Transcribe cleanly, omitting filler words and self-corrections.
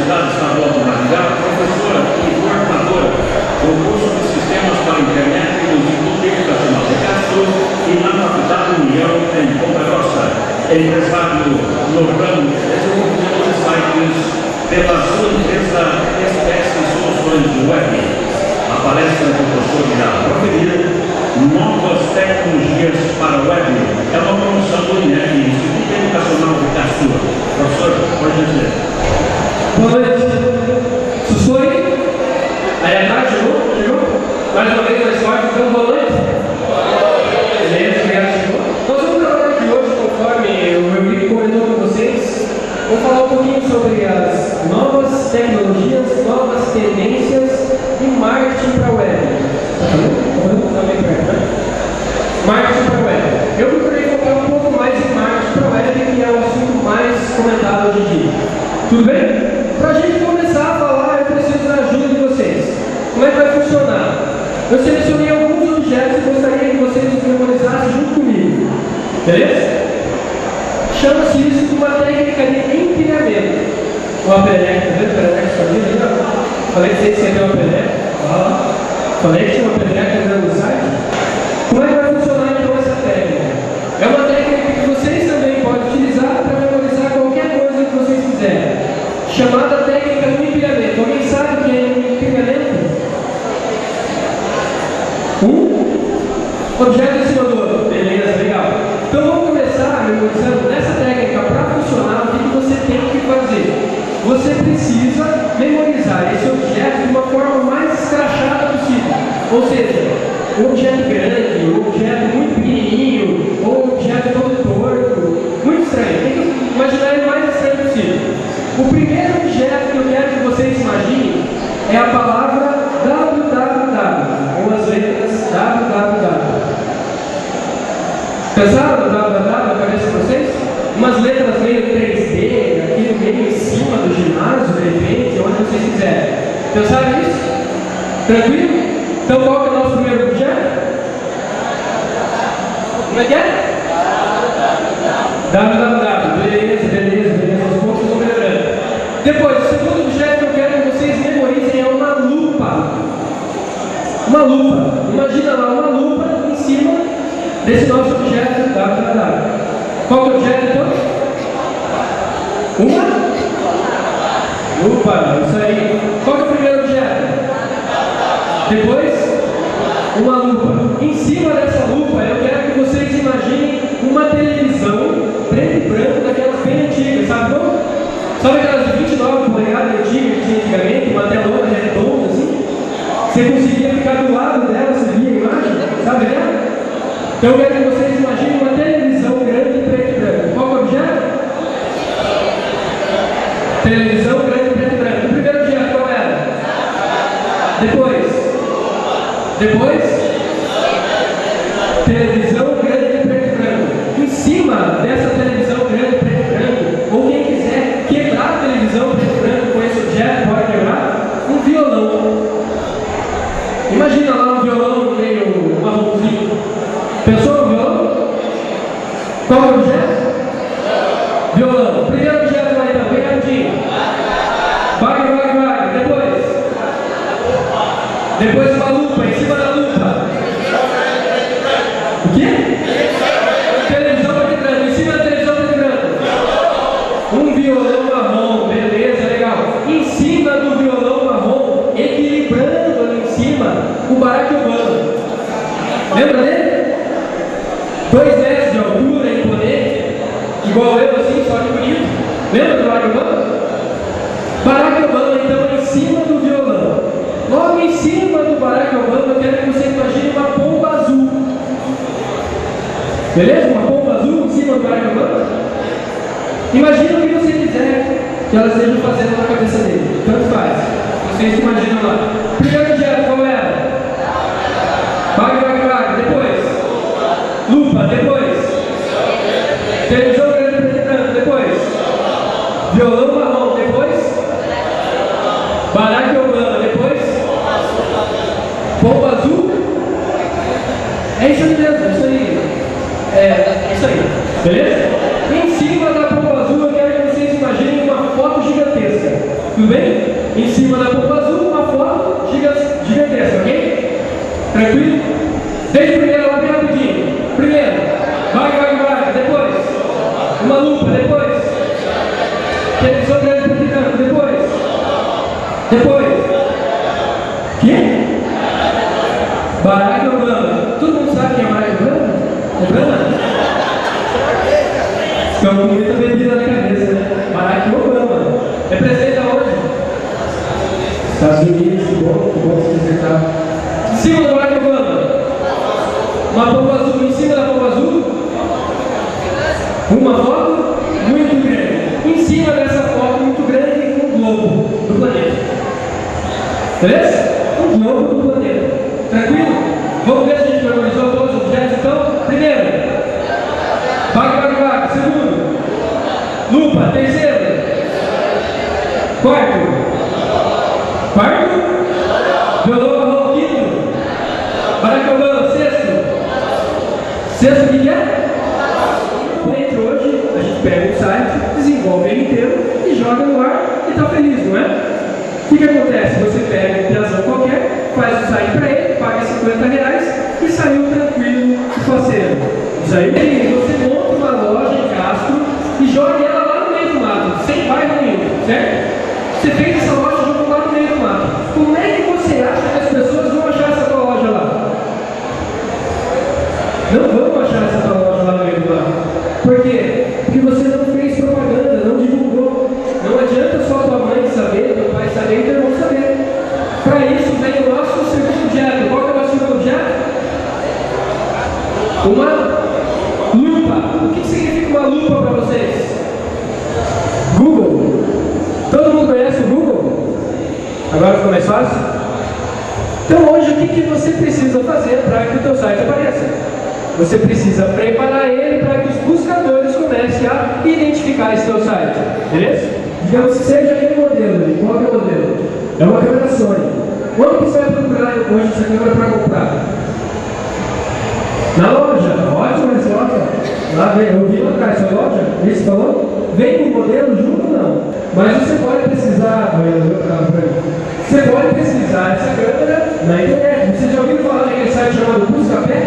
Universidade Estadual de Maringá, professora e coordenadora do curso de Sistemas para a Internet do Instituto Educacional de Castro e na Faculdade União em Poderosa, empresário no ramo de desenvolvimento de sites pela sua empresa SPS Soluções Web. A palestra do professor irá proferir novas tecnologias para a web. É uma promoção do INEP, Instituto Educacional de Castro. Professor, por gentileza. Boa noite. Sussurre? Aí atrás, chegou? Mais uma vez mais forte, então boa noite. Beleza, obrigado, chegou. Nós vamos trabalhar aqui hoje, conforme o meu amigo comentou com vocês, vou falar um pouquinho sobre as novas tecnologias, novas tendências e marketing para a web. Tá bem perto, né? Marketing para a web. Eu procurei focar um pouco mais em marketing para a web, que é o assunto mais comentado hoje em dia. Tudo bem? Para a gente começar a falar, eu preciso da ajuda de vocês. Como é que vai funcionar? Eu selecionei alguns objetos e gostaria que vocês os memorizassem junto comigo. Beleza? Chama-se isso de uma técnica de empilhamento. O APLEC, tá vendo? O APLEC está vindo aí, ó. Falei que vocês querem ter um APLEC. Olha lá. Falei que tinha uma APLEC entrando no site. Como é que vai funcionar então essa técnica? É uma técnica que vocês também podem utilizar para memorizar qualquer coisa que vocês quiserem. Chamada técnica do empilhamento. Alguém sabe o que é empilhamento? Objeto em cima do outro. Beleza, legal. Então vamos começar memorizando nessa técnica. Para funcionar, o que você tem que fazer? Você precisa memorizar esse objeto de uma forma mais escrachada possível. Ou seja, um objeto grande, um objeto muito pequenininho, ou um objeto todo torto. Muito estranho. Tem que imaginar ele o mais estranho possível. O primeiro objeto que eu quero que vocês imaginem é a palavra www, com as letras www. Pensaram no www na cabeça de vocês? Umas letras meio 3D, aquilo meio em cima do ginásio, de repente, onde vocês quiserem. Pensaram nisso? Tranquilo? Então qual que é o nosso primeiro objeto? Como é que é? www. Beleza. Aos poucos vão melhorando. Depois, o segundo objeto que eu quero que vocês memorizem é uma lupa. Uma lupa. Imagina lá uma lupa em cima desse nosso objeto www. Qual que é o objeto então? Uma lupa. Isso aí. Qual que é o primeiro objeto? Depois, uma lupa. Em cima dessa lupa, eu quero que vocês imaginem uma televisão preto e branco daquelas bem antigas, sabe como? Sabe aquelas de 29 polegadas antigas que tinha antigamente, uma telona redonda assim? Você conseguia ficar do lado dela, você via a imagem? Sabe dela? Então eu quero que vocês imaginem uma televisão grande preto e branco. Qual é o objeto? Televisão grande preto e branco. O primeiro objeto qual era? Depois, televisão grande preto e branco. Em cima dessa televisão grande preto e branco, ou quem quiser quebrar a televisão preto e branco com esse objeto, pode quebrar um violão. Imagina lá um violão meio marronzinho. Pensou no violão? Qual é o objeto? Violão. Primeiro objeto lá então, bem rapidinho. Vai. Depois uma lupa, em cima da lupa. O quê? Televisão preto e branco, em cima da televisão preto e branco. Um violão marrom, beleza, legal. Em cima do violão marrom, equilibrando ali em cima, o Barack Obama. Lembra dele? 2 metros de altura, imponente, igual eu assim, só que bonito. Lembra do Barack Obama? Barack Obama então em cima do violão. Logo em cima do Barack Obama, eu quero que você imagine uma pomba azul. Beleza? Uma pomba azul em cima do Barack Obama. Imagina o que você quiser que elas estejam fazendo na cabeça dele. Tanto faz. Vocês imaginam lá. Primeiro objeto, qual era? Vai. Depois. Lupa. Depois. Televisão grande preto e branco. Depois. Violão marrom. Depois. Barack Obama. Depois. Pomba azul. É isso aí mesmo. É isso aí. Beleza? Em cima da pomba azul, eu quero que vocês imaginem uma foto gigantesca. Tudo bem? Em cima da pompa azul, uma foto gigantesca, ok? Tranquilo? Desde primeiro lá bem rapidinho. Primeiro, vai. Depois, uma lupa. Depois, televisão grande por tanto. Depois, quê? Barack Obama. Todo mundo sabe quem é Barack Obama? Obama? Estão com muita bebida na cabeça, né? Barack Obama. Representa onde? Estados Unidos, que bom se acertar. Em cima do Barack Obama. Uma pompa azul, em cima da pompa azul. Uma foto muito grande. Em cima dessa foto muito grande, um globo do planeta. Beleza? Um globo do planeta. Tranquilo? Vamos ver se a gente organizou todos os objetos então? Primeiro, vaca. Segundo, lupa. Terceiro, quarto, violão. Quinto, Barack Obama. Sexto, o que é? Entre hoje, a gente pega um site, desenvolve ele inteiro e joga no ar e está feliz, não é? O que acontece? Você pega um piazão qualquer, faz o site para ele, paga R$50 e saiu tranquilo e faceiro. Saiu bem, você monta uma loja em Castro e joga ela lá no meio do mato, sem bairro nenhum, certo? Você fez essa loja e jogou lá no meio do mato. Como é que você acha que as pessoas vão achar essa tua loja lá? Não vão achar essa tua loja lá no meio do mato. Por quê? Porque você não fez propaganda, não divulgou. Não adianta só tua mãe saber, teu pai saber e teu irmão saber. Para isso vem o nosso segundo objeto. Qual que é o nosso segundo objeto? Uma lupa. O que significa uma lupa para vocês? Google. Todo mundo conhece o Google? Agora ficou mais fácil? Então hoje o que você precisa fazer para que o teu site apareça? Você precisa preparar ele para que os buscadores comecem a identificar esse teu site. Beleza? Digamos que seja aquele modelo. Qual é o modelo? É uma câmera Sony. Onde que você vai procurar hoje essa câmera para comprar? Na loja. Ótima resposta. Lá vem, eu vi lá atrás, sua loja? Isso falou? Vem com o modelo junto ou não? Mas você pode precisar, você pode pesquisar essa câmera na internet. Você já ouviu falar daquele site chamado Buscapé?